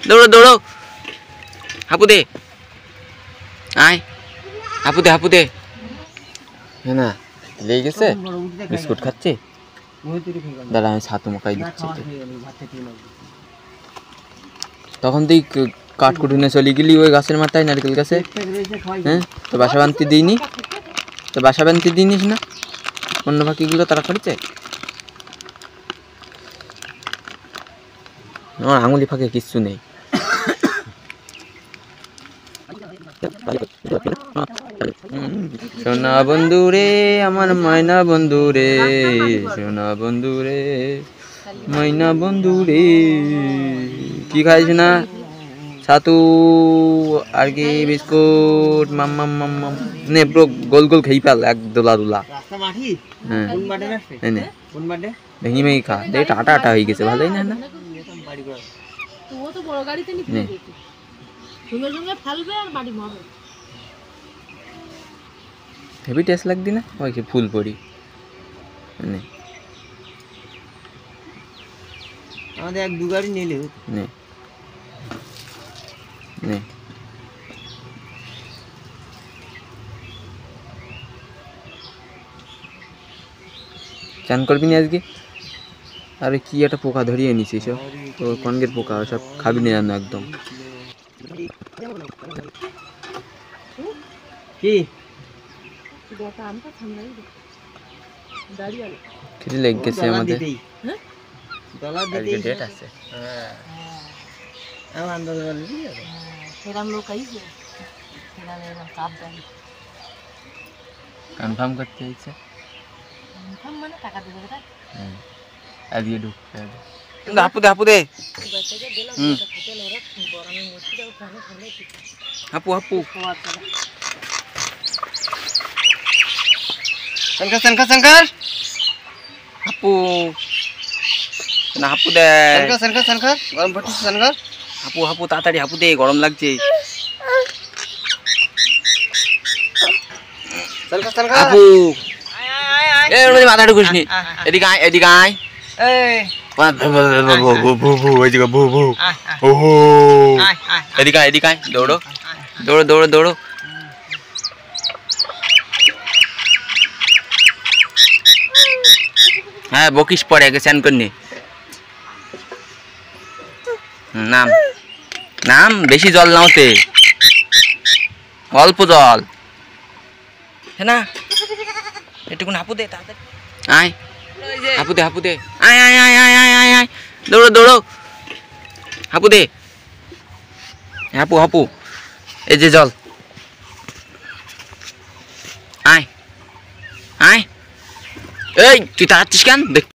দৌড়ো দৌড়ো হাপু দে আয় হাপু দে হ্যাঁ না লেগে গেছে বিস্কুট খাচ্ছে দাঁড়া আমি ছাতু মকাই দিচ্ছি তখন তুই কাঠকুটুনে চলে গেলি ওই গাছের মাথায় নারকেল গাছে হ্যাঁ তো বাসা বানতে দিনিস না অন্য পাখিগুলো তারা করেছে আমার আঙুলি ফাঁকে কিচ্ছু নেই সোনা বন্ধু রে আমার ময়না বন্ধু রে সোনা বন্ধু রে ময়না বন্ধু রে কি খাইছ না ছাতু আর কি বিস্কুট মাম্মাম মাম্মাম নে পুরো গোল গোল খেয়ে ফেল এক দোলা দোলা হ্যাঁ ভেঙে ভেঙে খা দেখ আটা আটা হয়ে গেছে ভালোই না না হেভি টেস্ট লাগদি না ওই কি ফুল পড়ি নে আমাদের এক দু গাড়ি নিলে নে নে চান করবি না আজকে আরে কি একটা পোকা ধরিয়ে নিছিস সব তো কনগের পোকা সব খাবি না জানো একদম কি খিদে লেগে গেছে আমাদের ডেট আছে কনফার্ম করতে হয়েছে আজকে ঢুকতে হবে হাপু দে হাপু শঙ্কর হাপু না হাপু দে শঙ্কর গরম পড়ছে শঙ্কর হাপু তাড়াতাড়ি হাপু দে গরম লাগছে হাপু এ মাথা ঢুকিস নি এদিকে আয় এদিকে আয় দৌড়ো হ্যাঁ বকিস পরে আগে স্নান করনি নাম বেশি জল নাওতে অল্প জল হ্যাঁ না এটুকুন হাপু দে তাড়াতাড়ি আয় হাপু দে আয় দৌড়ো হাপু দে হাপু এই যে জল আয় এই তুই তাড়াচ্ছিস কেন দেখ